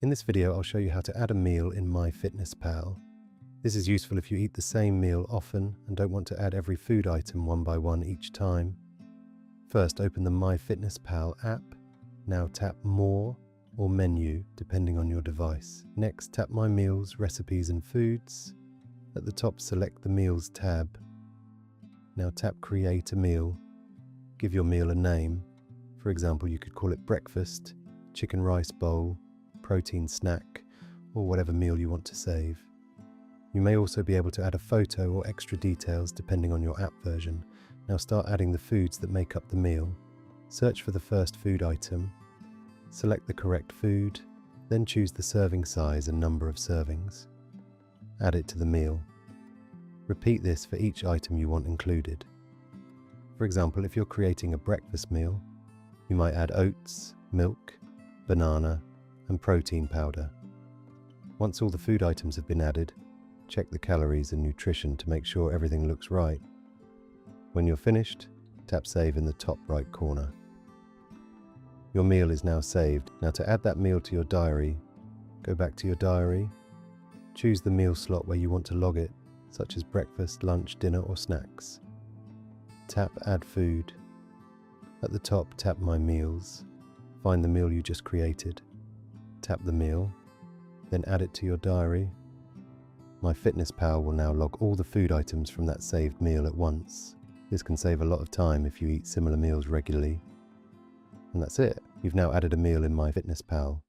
In this video, I'll show you how to add a meal in Myfitnesspal. This is useful if you eat the same meal often and don't want to add every food item one by one each time. First, open the Myfitnesspal app. Now tap More or Menu, depending on your device. Next, tap My Meals, Recipes and Foods. At the top, select the Meals tab. Now tap Create a Meal. Give your meal a name. For example, you could call it breakfast, chicken rice bowl, protein snack, or whatever meal you want to save. You may also be able to add a photo or extra details depending on your app version. Now start adding the foods that make up the meal. Search for the first food item. Select the correct food, then choose the serving size and number of servings. Add it to the meal. Repeat this for each item you want included. For example, if you're creating a breakfast meal, you might add oats, milk, banana, and protein powder. Once all the food items have been added, check the calories and nutrition to make sure everything looks right. When you're finished, tap Save in the top right corner. Your meal is now saved. Now to add that meal to your diary, go back to your diary, choose the meal slot where you want to log it, such as breakfast, lunch, dinner, or snacks. Tap Add Food. At the top, tap My Meals. Find the meal you just created. Tap the meal, then add it to your diary. Myfitnesspal will now log all the food items from that saved meal at once. This can save a lot of time if you eat similar meals regularly. And that's it. You've now added a meal in Myfitnesspal.